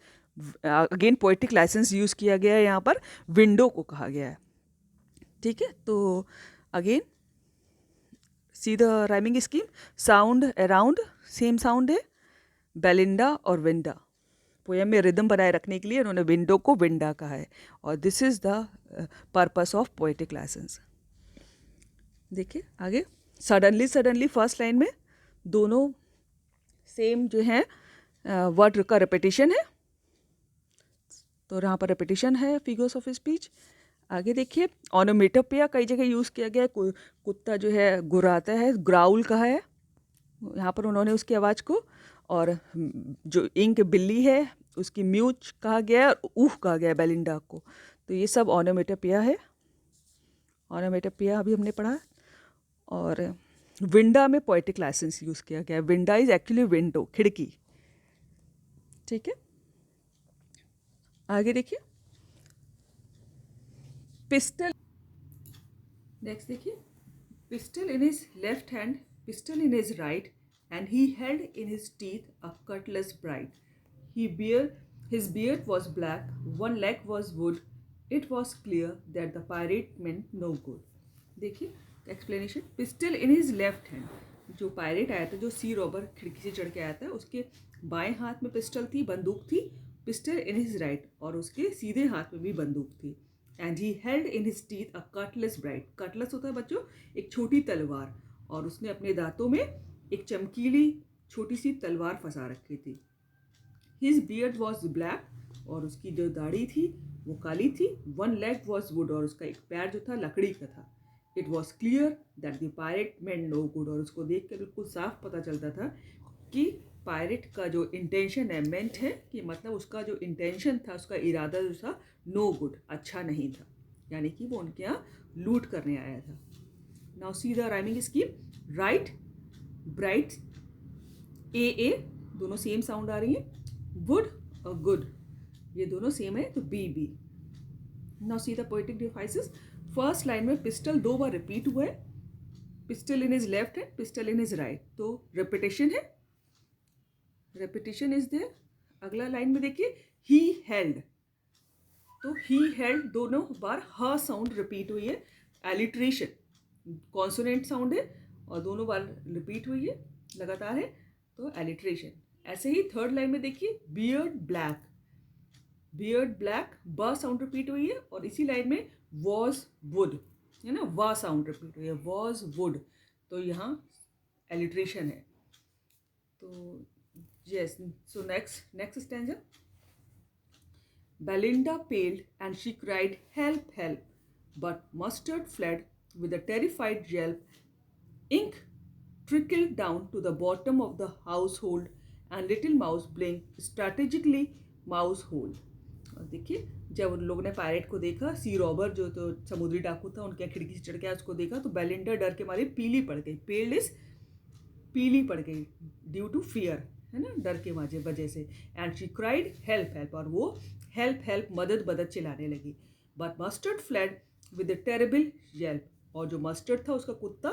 S1: again poetic licence use किया गया है, यहाँ पर विंडो को कहा गया है, ठीक है। तो again C the rhyming scheme, sound around same sound है, बेलिंडा और विंडा, पोएम में रिदम बनाए रखने के लिए उन्होंने विंडो को विंडा कहा है, और this is the purpose of poetic licence. देखिए आगे, सडनली फर्स्ट लाइन में दोनों सेम जो है वर्ड का रिपीटिशन है, तो यहाँ पर रिपीटिशन है फिगर्स ऑफ स्पीच। आगे देखिए, ऑनोमेटोपिया कई जगह यूज़ किया गया है, कुत्ता जो है गुर्राता है, ग्राउल कहा है यहाँ पर उन्होंने उसकी आवाज़ को, और जो इंक बिल्ली है उसकी म्यूच कहा गया है, और कहा गया है बेलिंडा को, तो ये सब ऑनोमेटोपिया है। ऑनोमेटोपिया अभी हमने पढ़ा। और विंडा में पोएटिक लाइसेंस यूज़ किया गया है, विंडा इज एक्चुअली विंडो, खिड़की, ठीक है। आगे देखिए, पिस्टल, नेक्स्ट देखिए, pistol in his left hand, pistol in his right, and he held in his teeth a Cutlass bright, his beard was black, one leg was wood, it was clear that the pirate meant no good। देखिए explanation, pistol in his left hand, जो pirate आया था, जो सी robber खिड़की से चढ़ के आया था, उसके बाएं हाथ में पिस्टल थी, बंदूक थी, पिस्टल इन हिज राइट, और उसके सीधे हाथ में भी बंदूक थी। And he held in his teeth a Cutlass bright, Cutlass होता है बच्चों एक छोटी तलवार, और उसने अपने दांतों में एक चमकीली छोटी सी तलवार फंसा रखी थी। हिज बियर्ड वॉज ब्लैक, और उसकी जो दाढ़ी थी वो काली थी। वन लेग वॉज वुड, और उसका एक पैर जो था लकड़ी का था। It was clear that the pirate meant no good, और उसको देख कर बिल्कुल साफ पता चलता था कि पायरेट का जो इंटेंशन है, मेंट है कि मतलब उसका जो इंटेंशन था, उसका इरादा जो था, नो गुड, अच्छा नहीं था, यानी कि वो उनके यहाँ लूट करने आया था। Now see the rhyming scheme, right bright, A दोनों सेम साउंड आ रही है, वुड और गुड ये दोनों सेम है, तो B. Now see the poetic devices, first line में पिस्टल 2 बार रिपीट हुआ है, pistol in his left hand, pistol in his right, तो रेपिटेशन है, रेपिटेशन इज देयर। अगला लाइन में देखिए, ही हेल्ड, तो ही हेल्ड दोनों बार ह साउंड रिपीट हुई है, एलिट्रेशन कॉन्सोनेंट साउंड है, और दोनों बार रिपीट हुई है, लगातार है, तो एलिट्रेशन। ऐसे ही थर्ड लाइन में देखिए, बियर्ड ब्लैक, बियर्ड ब्लैक, ब साउंड रिपीट हुई है, और इसी लाइन में वॉज वुड है ना, वा साउंड रिपीट हुई है, वॉज वुड, तो यहाँ एलिट्रेशन है। तो yes, so next stanza, Belinda paled and she cried, "Help, help!" But Mustard fled with a terrified yelp. Ink trickled down to the bottom of the household, and Little Mouse blinked strategically mouse hole। और देखिए, जब उन लोगों ने pirate को देखा, सी robber जो तो समुद्री डाकू था, उनके खिड़की से चढ़ के उसको देखा, तो बेलिंडा डर के मारे पीली पड़ गई, पेल्ड इज पीली पड़ गई, ड्यू टू फियर है ना, डर के वजह से। And she cried, help help, और वो हेल्प हेल्प मदद मदद चिल्लाने लगी। But mustard fled with a terrible Yelp, और जो मस्टर्ड था उसका कुत्ता,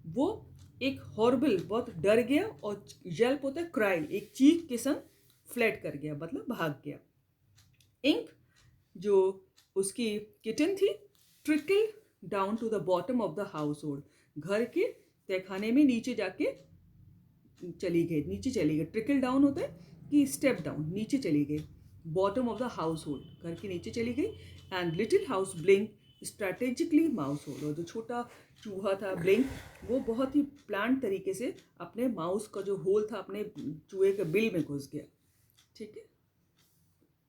S1: वो एक हॉर्बल, बहुत डर गया, और येल्प होता है क्राई, एक चीख के संग फ्लैड कर गया, मतलब भाग गया। इंक जो उसकी किटन थी, trickle down to the bottom of the household, घर के तहखाने में नीचे जाके चली गई, नीचे चली गई। ट्रिकल डाउन होता है कि स्टेप डाउन, नीचे चली गई। Bottom of the household, घर के नीचे चली गई। And little house blink strategically mouse hold, और जो छोटा चूहा था ब्लिंक, वो बहुत ही प्लान तरीके से अपने माउस का जो होल था अपने चूहे के बिल में घुस गया। ठीक है,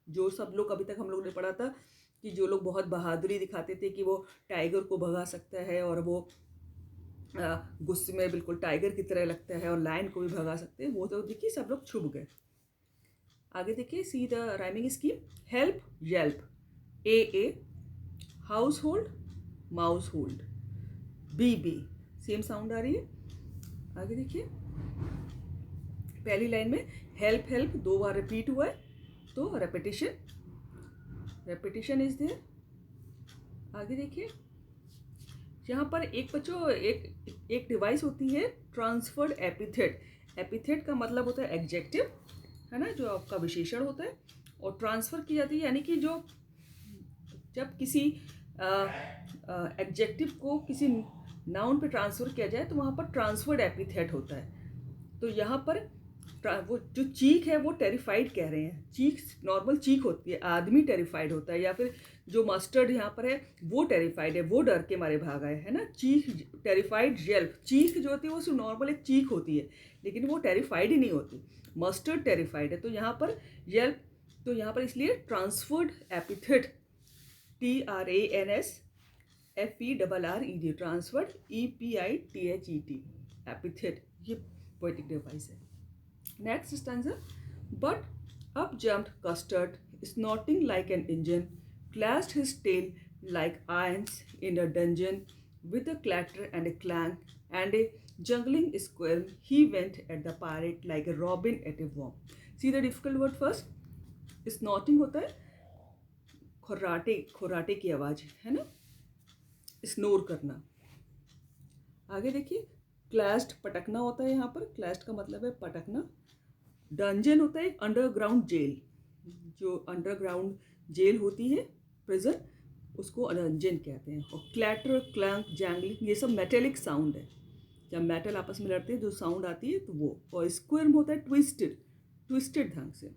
S1: जो सब लोग अभी तक हम लोग ने पढ़ा था कि जो लोग बहुत बहादुरी दिखाते थे कि वो टाइगर को भगा सकता है और वो गुस्से में बिल्कुल टाइगर की तरह लगता है और लायन को भी भगा सकते हैं, वो तो देखिए सब लोग छुप गए। आगे देखिए, see the rhyming scheme. Help yelp, A household mouseholed, B same sound आ रही है। आगे देखिए, पहली लाइन में हेल्प हेल्प 2 बार रिपीट हुआ है, तो रेपिटेशन इज देयर। आगे देखिए, यहाँ पर एक बच्चों एक डिवाइस होती है ट्रांसफर्ड एपिथेट। एपिथेट का मतलब होता है एडजेक्टिव, है ना, जो आपका विशेषण होता है, और ट्रांसफर की जाती है, यानी कि जो जब किसी एडजेक्टिव को किसी नाउन पे ट्रांसफर किया जाए तो वहाँ पर ट्रांसफर्ड एपिथेट होता है। तो यहाँ पर वो जो चीख है वो टेरिफाइड कह रहे हैं। चीख नॉर्मल चीख होती है, आदमी टेरिफाइड होता है, या फिर जो मस्टर्ड यहाँ पर है वो टेरिफाइड है, वो डर के मारे भागा है ना। चीख टेरिफाइड येल्प, चीख जो होती है वो सिर्फ नॉर्मल एक चीख होती है, लेकिन वो टेरिफाइड ही नहीं होती। मस्टर्ड टेरिफाइड है, तो यहाँ पर येल्प, तो यहाँ पर इसलिए transferred epithet, TRANSFERRED, transferred EPITHET, epithet, ये पोएटिक डिवाइस है। Next stanza. But up jumped Custard, snorting like an engine, clashed his tail like irons in a dungeon, with a clatter and a clang and a jungling squirm. He went at the pirate like a robin at a worm. See the difficult word first. Snorting होता है खुर्राटे की आवाज़, है ना, snore करना। आगे देखिए, clashed पटकना होता है, यहाँ पर क्लैश्ड का मतलब है पटकना। डंजन होता है अंडरग्राउंड जेल, जो अंडरग्राउंड जेल होती है प्रिजन, उसको डंजन कहते हैं। और क्लैटर क्लैंक जैंगलिंग, ये सब मेटेलिक साउंड है, जब मेटल आपस में लड़ते हैं जो साउंड आती है तो वो। और स्क्विर्म होता है ट्विस्टेड ढंग से,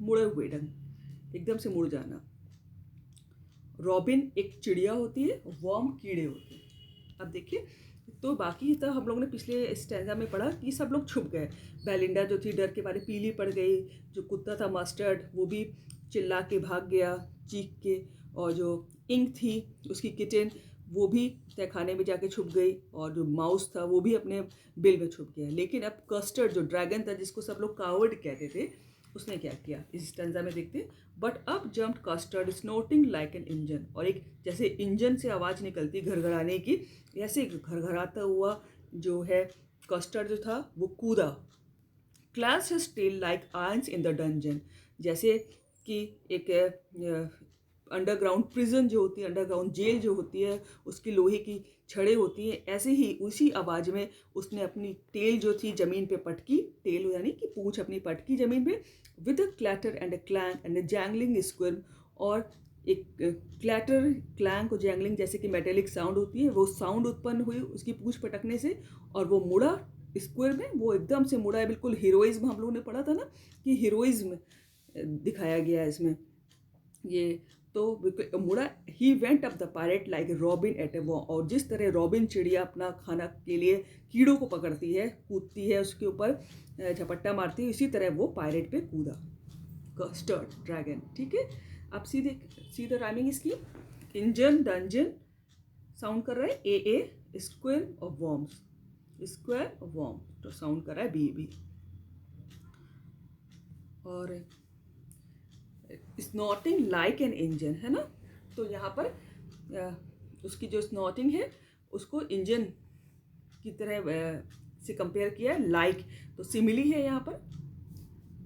S1: मुड़े हुए ढंग, एकदम से मुड़ जाना। रॉबिन एक चिड़िया होती है, वर्म कीड़े होते हैं। अब देखिए, तो बाकी तो हम लोग ने पिछले स्टैंजा में पढ़ा कि सब लोग छुप गए। बेलिंडा जो थी डर के मारे पीली पड़ गई, जो कुत्ता था मस्टर्ड वो भी चिल्ला के भाग गया चीख के, और जो इंक थी उसकी किटन वो भी तहखाने में जाके छुप गई, और जो माउस था वो भी अपने बिल में छुप गया। लेकिन अब कस्टर्ड जो ड्रैगन था, जिसको सब लोग कावर्ड कहते थे, उसने क्या किया इस स्टैंजा में देखते। But up jumped Custard snorting like an engine, और एक जैसे इंजन से आवाज़ निकलती घरघराने की, ऐसे घरघराता हुआ जो है कस्टर्ड जो था वो कूदा। Clash his tail like irons in the dungeon, जैसे कि एक अंडरग्राउंड प्रिजन जो होती है, अंडरग्राउंड जेल जो होती है, उसकी लोहे की छड़ें होती हैं, ऐसे ही उसी आवाज़ में उसने अपनी टेल जो थी ज़मीन पे पटकी, टेल यानी कि पूंछ अपनी पटकी ज़मीन पे, with a clatter and a clank and a jangling squirm, और एक क्लैटर क्लैंक और जैंगलिंग जैसे कि मेटेलिक साउंड होती है, वो साउंड उत्पन्न हुई उसकी पूंछ पटकने से, और वो मुड़ा स्क्वायर में, वो एकदम से मुड़ा है। बिल्कुल हीरोइज्म हम लोगों ने पढ़ा था ना कि हीरोइज्म दिखाया गया है इसमें, ये तो बिल्कुल मुड़ा। He went up the pirate like robin at a वॉ, और जिस तरह रॉबिन चिड़िया अपना खाना के लिए कीड़ों को पकड़ती है, कूदती है उसके ऊपर झपट्टा मारती है, इसी तरह वो पायरेट पे कूदा कस्टर्ड ड्रैगन। ठीक है, अब सी the rhyming scheme. Engine dungeon sound कर रहा है ए स्क्वायर और वॉर्म्स, स्क्वायर और वॉर्म तो साउंड कर रहा है बी। और स्नॉटिंग लाइक एन इंजन, है ना, तो यहाँ पर उसकी जो स्नॉटिंग है उसको इंजन की तरह से कंपेयर किया है, लाइक तो सिमिली है यहाँ पर।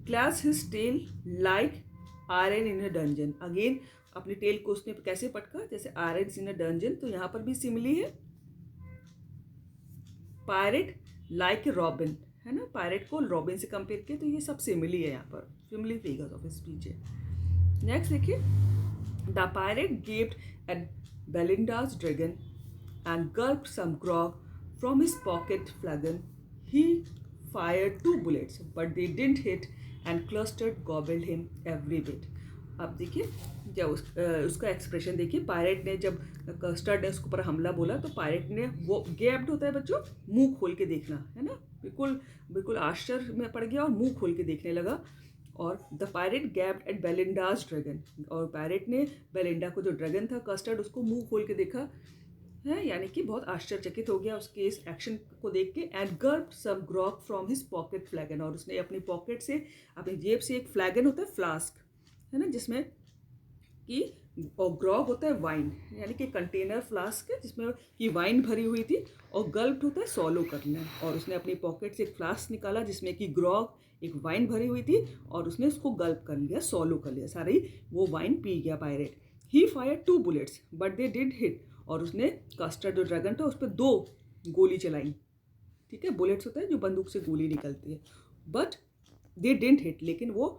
S1: Clash his tail like iron in a dungeon, again अपनी टेल को उसने कैसे पटका, जैसे आयरन इन अ डंजन, तो यहाँ पर भी सिमिली है। पायरेट लाइक रॉबिन, है ना, पायरेट को रॉबिन से कंपेयर किया, तो ये सब सिमिली है, यहाँ पर सिमिली फिगर्स ऑफ स्पीच है। नेक्स्ट देखिए, the pirate gaped at Belinda's dragon and gulped some grog from his pocket flagon. He fired 2 bullets, but they didn't hit, and Clustered gobbled him every bit. आप देखिए जब उसका expression देखिए, pirate ने जब custard ने उसके ऊपर हमला बोला तो पायरेट ने वो गैप्ड होता है बच्चों, मुंह खोल के देखना है ना, बिल्कुल बिल्कुल आश्चर्य में पड़ गया और मुंह खोल के देखने लगा। और the pirate gaped at Belinda's dragon, और पायरेट ने बेलिंडा को जो ड्रैगन था कस्टर्ड उसको मुंह खोल के देखा है, यानी कि बहुत आश्चर्यचकित हो गया उसके इस एक्शन को देख के। And gulped some grog from his pocket flagon, और उसने अपनी पॉकेट से, अपनी जेब से एक फ्लैगन होता है फ्लास्क है ना, जिसमें कि, और ग्रॉग होता है वाइन, यानी कि कंटेनर फ्लास्क है जिसमें कि वाइन भरी हुई थी, और गल्प्ड होता है सॉलो करना, और उसने अपनी पॉकेट से एक फ्लास्क निकाला जिसमें कि ग्रॉग एक वाइन भरी हुई थी, और उसने उसको गल्प कर लिया, सॉलो कर लिया, सारी वो वाइन पी गया pirate. He fire 2 bullets but they did hit, और उसने कस्टर्ड जो ड्रैगन था उस पर 2 गोली चलाई, ठीक है, बुलेट्स होता है जो बंदूक से गोली निकलती है, बट दे डिडंट हिट, लेकिन वो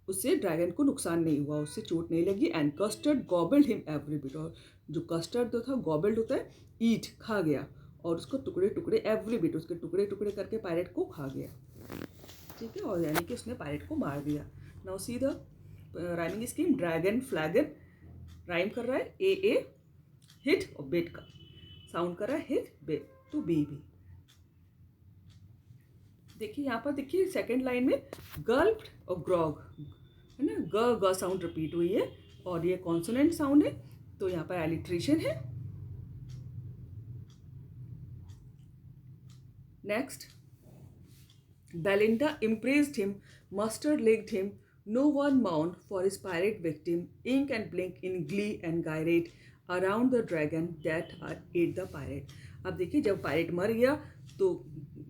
S1: उससे ड्रैगन को नुकसान नहीं हुआ, उससे चोट नहीं लगी। And custard गॉबल्ड him every bit, और जो कस्टर्ड जो था गॉबल्ड होता है ईट, खा गया, और उसको टुकड़े टुकड़े, एवरी बिट उसके टुकड़े टुकड़े करके पायरेट को खा गया, ठीक है, और यानी कि उसने पायरेट को मार दिया। Now see the rhyming scheme, dragon फ्लैगन rhyme कर रहा है, ए हिट, और बेट का साउंड कर रहा है हिट बेट, तो बी। देखिए यहाँ पर देखिए सेकंड लाइन में गल्प्ड और ग्रॉग है ना, ग साउंड रिपीट हुई है, और ये कॉन्सोनेंट साउंड है, तो यहाँ पर एलिट्रेशन है। Next, Belinda embraced him, Mustard licked him, no one mourned for his pirate victim, Ink and Blink in glee and gyrate around the dragon that ate the pirate. अब देखिए जब pirate मर गया तो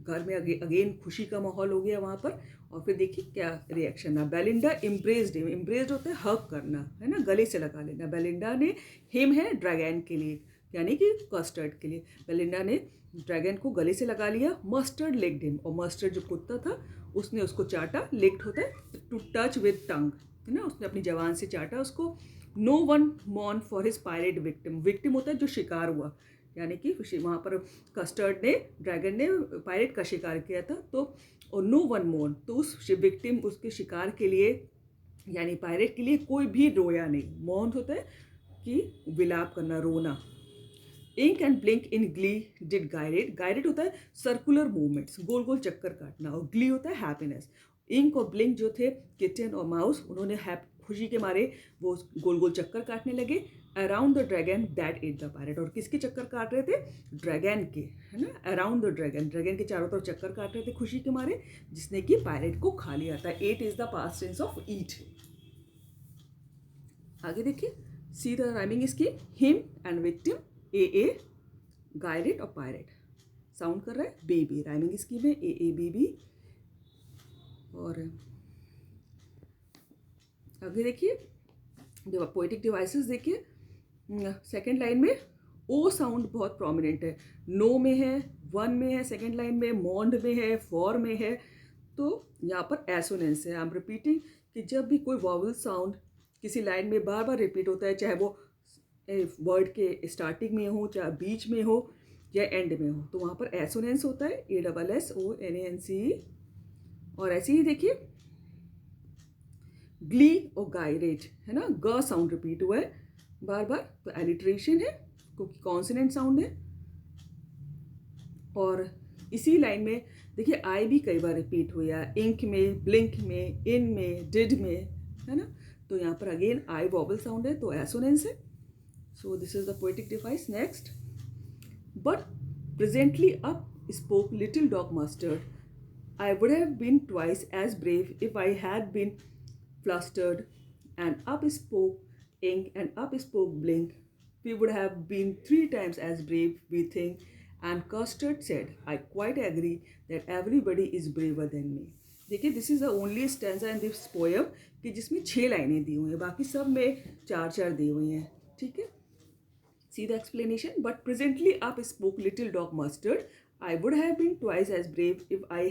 S1: घर में अगेन खुशी का माहौल हो गया वहाँ पर, और फिर देखिए क्या रिएक्शन है। बेलिंडा इम्प्रेस्ड हिम, इम्प्रेस्ड होता है हग करना है ना, गले से लगा लेना। बेलिंडा ने, हिम है ड्रैगन के लिए यानी कि कस्टर्ड के लिए, बेलिंडा ने ड्रैगन को गले से लगा लिया। मस्टर्ड लेग्ड हिम, और मस्टर्ड जो कुत्ता था उसने उसको चाटा, लेग्ड होता है टू टच विद टंग है ना, उसने अपनी जबान से चाटा उसको। No one mourn for his pirate victim, victim होता है जो शिकार हुआ, यानी कि वहाँ पर कस्टर्ड ने, ड्रैगन ने पायरेट का शिकार किया था, तो और नो वन मोर्न, तो उस विक्टिम, उसके शिकार के लिए यानी पायरेट के लिए कोई भी रोया नहीं। मौन होता है कि विलाप करना, रोना। Ink and Blink in glee did gyrate, gyrate होता है सर्कुलर मूवमेंट्स, गोल गोल चक्कर काटना, और ग्ली होता है हैप्पीनेस। इंक और ब्लिंक जो थे किटन और माउस, उन्होंने खुशी के मारे वो गोल गोल चक्कर काटने लगे around the dragon that ate the pirate, और किसके चक्कर काट रहे थे, ड्रैगन के है ना, अराउंड द ड्रैगन, ड्रैगन के चारों तरफ चक्कर काट रहे थे खुशी के मारे, जिसने कि पायरेट को खा लिया था। Ate is the past tense of eat. आगे देखिए, see the rhyming scheme, him and victim, A gyrate और पायरेट, साउंड कर रहा है बेबी, राइमिंग स्कीम है ए बेबी। और आगे देखिए पोएटिक डिवाइसेस, देखिए सेकेंड लाइन में ओ साउंड बहुत प्रोमिनेंट है, नो में है, वन में है, सेकेंड लाइन में मॉन्ड में है, फॉर में है, तो यहाँ पर एसोनेंस है। आई एम रिपीटिंग कि जब भी कोई वॉवल साउंड किसी लाइन में बार बार रिपीट होता है, चाहे वो वर्ड के स्टार्टिंग में हो, चाहे बीच में हो या एंड में हो, तो वहाँ पर एसोनेंस होता है, ASSONANCE। और ऐसे ही देखिए ग्ली और गायरेट है ना, ग साउंड रिपीट हुआ है बार बार, तो एलिट्रेशन है क्योंकि कॉन्सोनेंट साउंड है। और इसी लाइन में देखिए आई भी कई बार रिपीट हुआ है, इंक में, ब्लिंक में, इन में, डिड में है ना, तो यहाँ पर अगेन आई वॉवल साउंड है, तो एसोनेंस है। So this is the poetic device. Next, but presently up spoke little dog Mustard, I would have been twice as brave if I had been flustered, and up spoke ink and up spoke blink, we would have been 3 times as brave, we think. And Custard said, I quite agree that everybody is braver than me. देखिए this is the only stanza in this poem कि जिसमें 6 लाइनें दी हुई हैं, बाकी सब में 4 दी हुई हैं, ठीक है। See the explanation, but presently up spoke little dog Mustard, I would have been twice as brave if I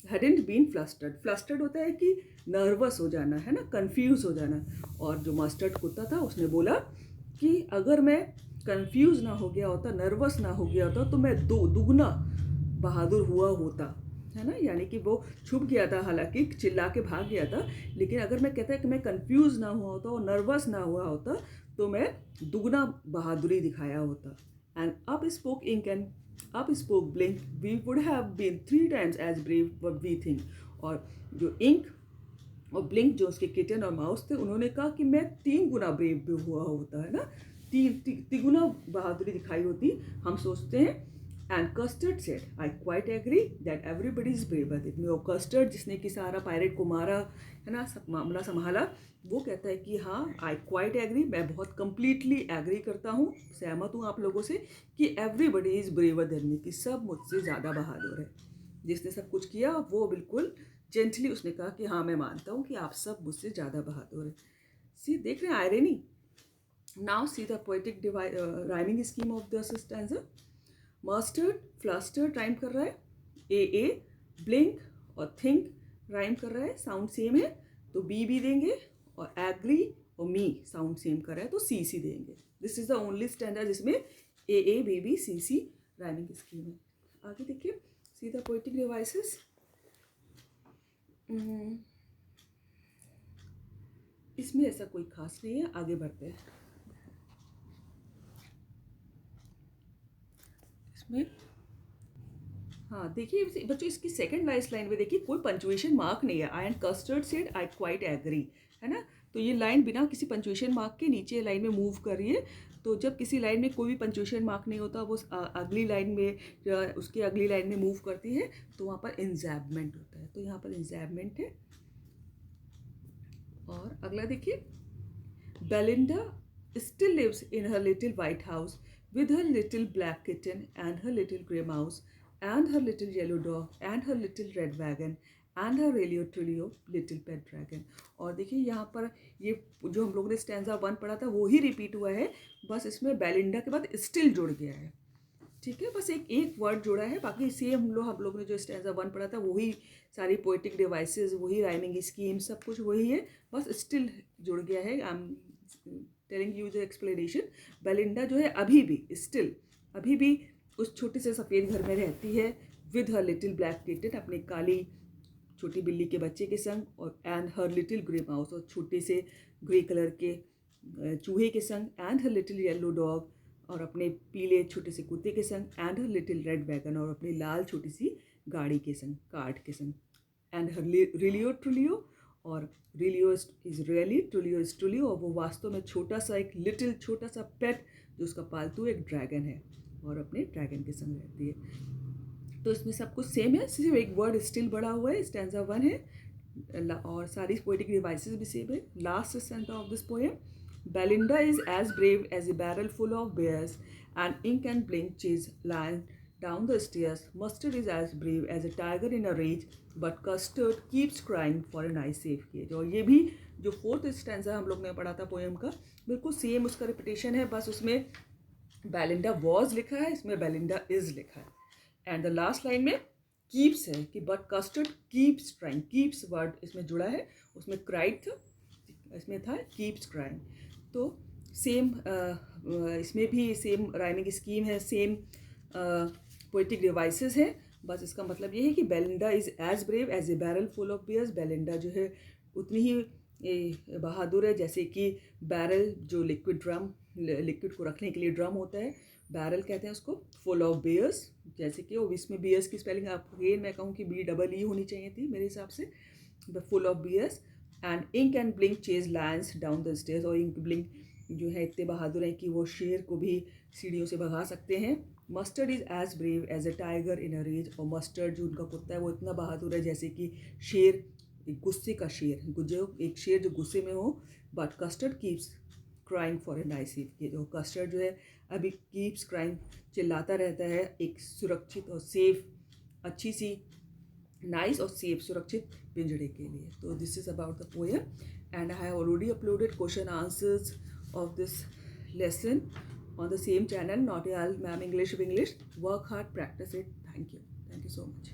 S1: hadn't been flustered. Flustered होता है कि नर्वस हो जाना है ना, कंफ्यूज हो जाना, और जो मस्टर्ड कुत्ता था उसने बोला कि अगर मैं कंफ्यूज ना हो गया होता, नर्वस ना हो गया होता, तो मैं दुगना बहादुर हुआ होता है ना, यानी कि वो छुप गया था, हालांकि चिल्ला के भाग गया था, लेकिन अगर मैं कहता है कि मैं कंफ्यूज ना हुआ होता और नर्वस ना हुआ होता तो मैं दुगना बहादुरी दिखाया होता। And up spoke Ink and up spoke Blink, we would have been 3 times as brave what we think. और जो इंक और ब्लिंक जो उसके किटन और माउस थे, उन्होंने कहा कि मैं 3 गुना ब्रेव भी हुआ होता है ना, तिगुना बहादुरी दिखाई होती, हम सोचते हैं। And Custard said I quite agree that everybody is braver than me. और कस्टर्ड जिसने कि सारा पायरेट को मारा है ना, सब मामला संभाला, वो कहता है कि हाँ आई क्वाइट एग्री, मैं बहुत कंप्लीटली एग्री करता हूँ, सहमत हूँ आप लोगों से कि एवरीबडी इज ब्रेवर देन मी, कि सब मुझसे ज़्यादा बहादुर है। जिसने सब कुछ किया वो बिल्कुल जेंटली उसने कहा कि हाँ मैं मानता हूँ कि आप सब मुझसे ज़्यादा बहादुर हैं। सी देख रहे हैं irony. Now see the poetic rhyming scheme of the stanza. Mustard flustered rhyme कर रहा है, ए ब्लिंक और थिंक राइम कर रहा है, साउंड सेम है तो बी भी देंगे, और एग्री और मी साउंड सेम कर रहा है तो सी देंगे। This is the only stanza जिसमें A B C rhyming scheme है। आगे देखिए, सी द पोएटिक डिवाइसेस। इसमें ऐसा कोई खास नहीं है, आगे बढ़ते हैं। इसमें हाँ देखिए बच्चों, इसकी सेकंड लाइन में देखिए कोई पंचुएशन मार्क नहीं है। I and Custard said I quite agree, है ना, तो ये लाइन बिना किसी पंचुएशन मार्क के नीचे लाइन में मूव कर रही है। तो जब किसी लाइन में कोई भी पंचुएशन मार्क नहीं होता, वो अगली लाइन में उसके अगली लाइन में मूव करती है, तो वहाँ पर इंजैबमेंट होता है। तो यहाँ पर इंजैबमेंट है। और अगला देखिए, Belinda still lives in her little white house with her little black kitten and her little grey mouse and her little yellow dog and her little red wagon and her Relio Tulio little pet dragon। और देखिए यहाँ पर ये जो हम लोगों ने stanza 1 पढ़ा था वो ही रिपीट हुआ है, बस इसमें बेलिंडा के बाद स्टिल जुड़ गया है। ठीक है, बस एक वर्ड जुड़ा है, बाकी सेम हम लोग ने जो स्टैंजा 1 पढ़ा था वही सारी पोएटिक डिवाइसेस, वही राइमिंग स्कीम, सब कुछ वही है, बस स्टिल जुड़ गया है। I am telling you the explanation. Belinda जो है अभी भी उस छोटे से सफ़ेद घर में रहती है, with her little black kitten, अपने काली छोटी बिल्ली के बच्चे के संग, और and her little grey mouse, और छोटे से ग्रे कलर के चूहे के संग, and her little yellow dog, और अपने पीले छोटे से कुत्ते के संग, and her little red wagon, और अपनी लाल छोटी सी गाड़ी के संग, कार्ट के संग, एंड हर रिलियो ट्रुलियो, और रिलियो इज रियली, ट्रुलियो इज ट्रुलियो, और वो वास्तव में छोटा सा एक लिटिल छोटा सा पेट जो उसका पालतू एक ड्रैगन है, और अपने ड्रैगन के संग रहती है। तो इसमें सब कुछ सेम है, सिर्फ एक वर्ड स्टिल बढ़ा हुआ है, स्टैंजा 1 है, और सारी पोएटिक डिवाइसेस भी सेम है। Last stanza of this poem, Belinda is as brave as a barrel full of bears, and ink and blink chase lion down the stairs. Mustard is as brave as a tiger in a rage, but Custard keeps crying for a nice safe cage। और ये भी जो 4th stanza हम लोग ने पढ़ा था poem का, बिल्कुल सेम उसका रिपीटेशन है, बस उसमें Belinda was लिखा है, इसमें Belinda is लिखा है। एंड द लास्ट लाइन में कीप्स है कि but Custard keeps crying, keeps word इसमें जुड़ा है, उसमें क्राइड था, इसमें था कीप्स क्राइंग। तो सेम इसमें भी सेम राइमिंग स्कीम है, सेम पोएटिक डिवाइसेस है, बस इसका मतलब ये है कि Belinda is as brave as a barrel full of bears. Belinda जो है उतनी ही बहादुर है जैसे कि बैरल जो लिक्विड को रखने के लिए ड्रम होता है, बैरल कहते हैं उसको, फुल ऑफ बियर्स, जैसे कि इसमें बियर्स की स्पेलिंग आप अगेन मैं कहूँ कि BEE होनी चाहिए थी मेरे हिसाब से, full of bears. And Ink and Blink chase lions down the stairs, और इंक ब्लिंक जो है इतने बहादुर हैं कि वो शेर को भी सीढ़ियों से भगा सकते हैं। Mustard is as brave as a tiger in a rage, और मस्टर्ड जो उनका कुत्ता है वो इतना बहादुर है जैसे कि शेर, एक गुस्से का शेर, जो एक शेर जो गुस्से में हो। But Custard keeps crying for a nice safe cage, और कस्टर्ड जो है अभी कीप्स क्राइंग चिल्लाता रहता है एक सुरक्षित और सेफ, अच्छी सी नाइस और सेफ सुरक्षित पिंजड़े के लिए। तो this is about the poem, and I have already uploaded question answers of this lesson on the same channel, Naughty Owl Ma'am English of English. Work hard, practice it. Thank you so much.